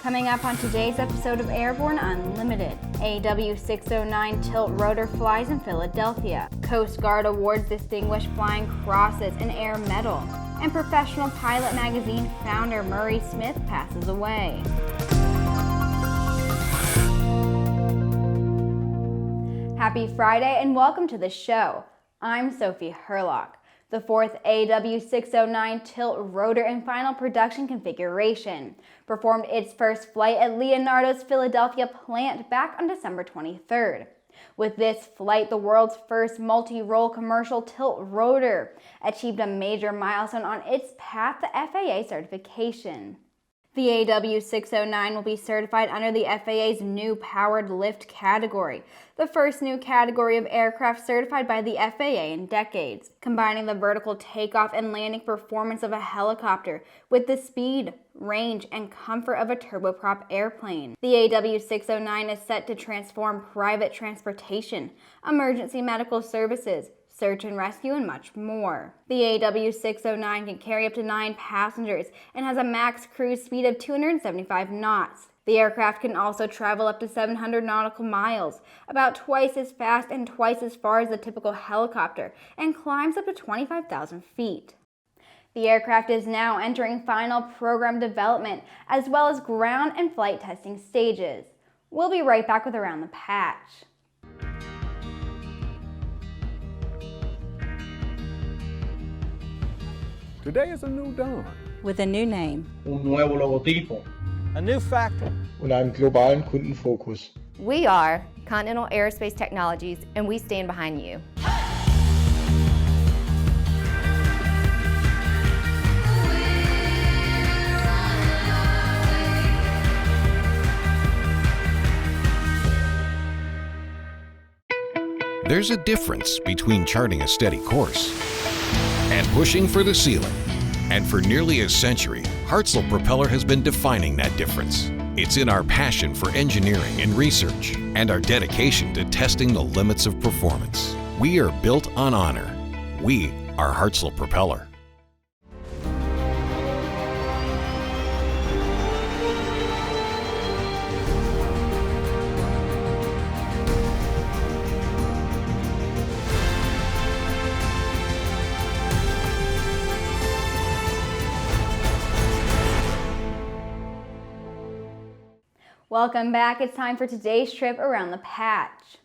Coming up on today's episode of Airborne Unlimited, AW609 Tiltrotor flies in Philadelphia, Coast Guard awards Distinguished Flying Crosses and Air Medal, and Professional Pilot Magazine founder Murray Smith passes away. Happy Friday and welcome to the show. I'm Sophie Herlock. The fourth AW609 Tiltrotor in final production configuration performed its first flight at Leonardo's Philadelphia plant back on December 23rd. With this flight, the world's first multirole commercial tiltrotor achieved a major milestone on its path to FAA certification. The AW609 will be certified under the FAA's new powered lift category, the first new category of aircraft certified by the FAA in decades, combining the vertical takeoff and landing performance of a helicopter with the speed, range, and comfort of a turboprop airplane. The AW609 is set to transform private transportation, emergency medical services, search and rescue, and much more. The AW609 can carry up to 9 passengers and has a max cruise speed of 275 knots. The aircraft can also travel up to 700 nautical miles, about twice as fast and twice as far as a typical helicopter, and climbs up to 25,000 feet. The aircraft is now entering final program development as well as ground and flight testing stages. We'll be right back with Around the Patch. Today is a new dawn. With a new name. Un nuevo logotipo. A new factor. Und einen globalen Kundenfokus. We are Continental Aerospace Technologies, and we stand behind you. There's a difference between charting a steady course and pushing for the ceiling. And for nearly a century, Hartzell Propeller has been defining that difference. It's in our passion for engineering and research and our dedication to testing the limits of performance. We are built on honor. We are Hartzell Propeller. Welcome back. It's time for today's trip around the patch.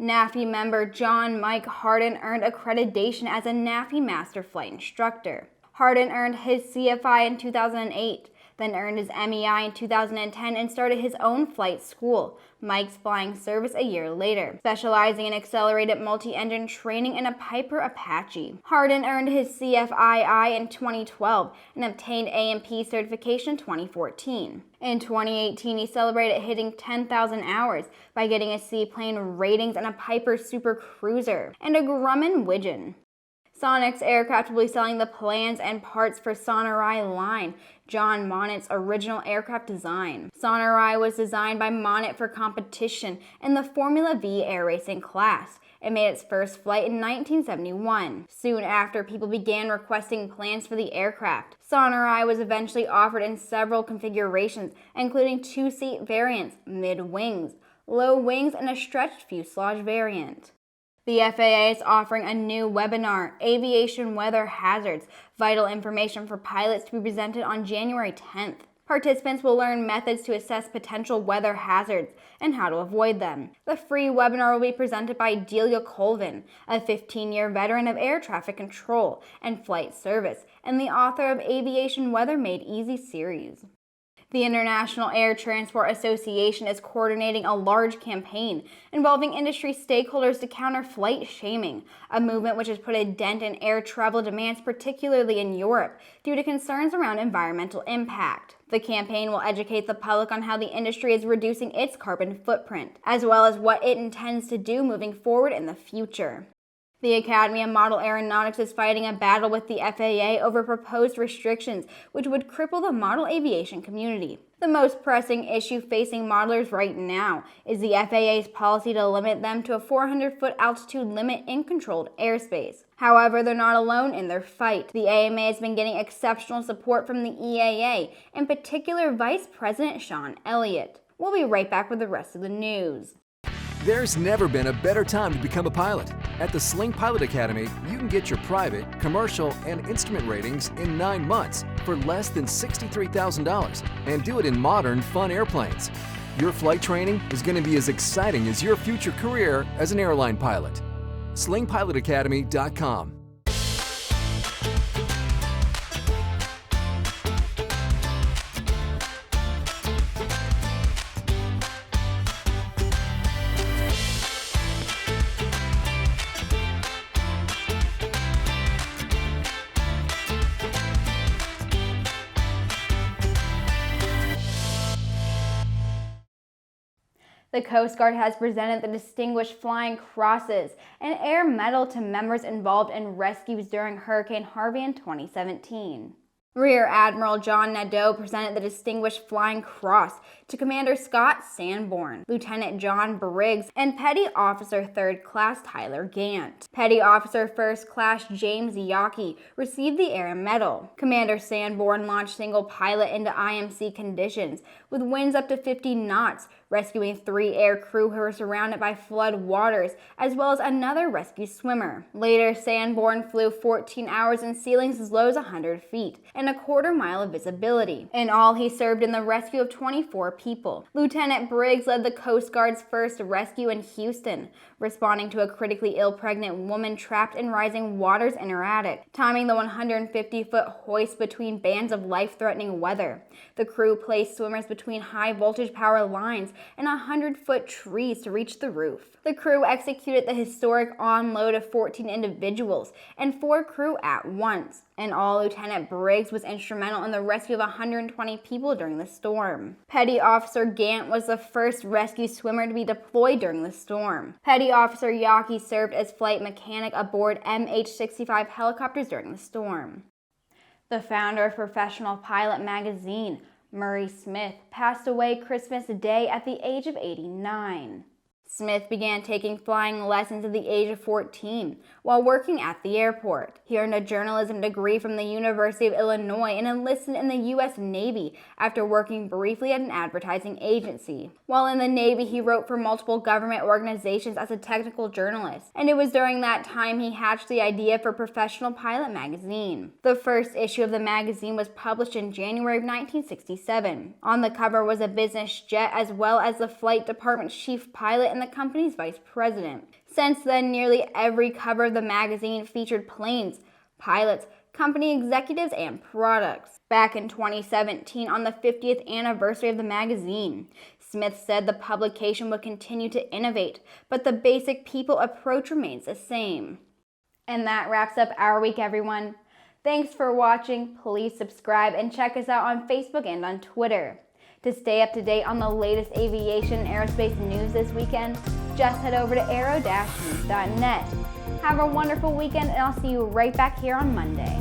NAFI member John Mike Harden earned accreditation as a NAFI Master Flight Instructor. Harden earned his CFI in 2008, then earned his MEI in 2010 and started his own flight school, Mike's Flying Service, a year later, specializing in accelerated multi-engine training in a Piper Apache. Harden earned his CFII in 2012 and obtained A&P certification in 2014. In 2018, he celebrated hitting 10,000 hours by getting a seaplane ratings and a Piper Super Cruiser and a Grumman Widgeon. Sonex Aircraft will be selling the plans and parts for Sonerai line, John Monnett's original aircraft design. Sonerai was designed by Monnet for competition in the Formula V air racing class. It made its first flight in 1971. Soon after, people began requesting plans for the aircraft. Sonerai was eventually offered in several configurations, including 2-seat variants, mid-wings, low wings, and a stretched fuselage variant. The FAA is offering a new webinar, Aviation Weather Hazards, Vital Information for Pilots, to be presented on January 10th. Participants will learn methods to assess potential weather hazards and how to avoid them. The free webinar will be presented by Delia Colvin, a 15-year veteran of air traffic control and flight service, and the author of Aviation Weather Made Easy series. The International Air Transport Association is coordinating a large campaign involving industry stakeholders to counter flight shaming, a movement which has put a dent in air travel demands, particularly in Europe, due to concerns around environmental impact. The campaign will educate the public on how the industry is reducing its carbon footprint, as well as what it intends to do moving forward in the future. The Academy of Model Aeronautics is fighting a battle with the FAA over proposed restrictions which would cripple the model aviation community. The most pressing issue facing modelers right now is the FAA's policy to limit them to a 400-foot altitude limit in controlled airspace. However, they're not alone in their fight. The AMA has been getting exceptional support from the EAA, in particular Vice President Sean Elliott. We'll be right back with the rest of the news. There's never been a better time to become a pilot. At the Sling Pilot Academy, you can get your private, commercial, and instrument ratings in 9 months for less than $63,000 and do it in modern, fun airplanes. Your flight training is going to be as exciting as your future career as an airline pilot. slingpilotacademy.com. The Coast Guard has presented the Distinguished Flying Crosses, an air medal to members involved in rescues during Hurricane Harvey in 2017. Rear Admiral John Nadeau presented the Distinguished Flying Cross to Commander Scott Sanborn, Lieutenant John Briggs, and Petty Officer 3rd Class Tyler Gantt. Petty Officer 1st Class James Yockey received the Air Medal. Commander Sanborn launched single pilot into IMC conditions with winds up to 50 knots, rescuing 3 air crew who were surrounded by flood waters, as well as another rescue swimmer. Later, Sanborn flew 14 hours in ceilings as low as 100 feet and a quarter-mile of visibility. In all, he served in the rescue of 24 people. Lieutenant Briggs led the Coast Guard's first rescue in Houston, responding to a critically ill pregnant woman trapped in rising waters in her attic, timing the 150-foot hoist between bands of life-threatening weather. The crew placed swimmers between high-voltage power lines and 100-foot trees to reach the roof. The crew executed the historic onload of 14 individuals and 4 crew at once. In all, Lieutenant Briggs was instrumental in the rescue of 120 people during the storm. Petty Officer Gantt was the first rescue swimmer to be deployed during the storm. Petty Officer Yockey served as flight mechanic aboard MH-65 helicopters during the storm. The founder of Professional Pilot magazine, Murray Smith, passed away Christmas Day at the age of 89. Smith began taking flying lessons at the age of 14 while working at the airport. He earned a journalism degree from the University of Illinois and enlisted in the U.S. Navy after working briefly at an advertising agency. While in the Navy, he wrote for multiple government organizations as a technical journalist, and it was during that time he hatched the idea for Professional Pilot magazine. The first issue of the magazine was published in January of 1967. On the cover was a business jet as well as the flight department's chief pilot and the company's vice president. Since then, nearly every cover of the magazine featured planes, pilots, company executives, and products. Back in 2017, on the 50th anniversary of the magazine, Smith said the publication would continue to innovate, but the basic people approach remains the same. And that wraps up our week, everyone. Thanks for watching. Please subscribe and check us out on Facebook and on Twitter. To stay up to date on the latest aviation and aerospace news this weekend, just head over to aero-news.net. Have a wonderful weekend, and I'll see you right back here on Monday.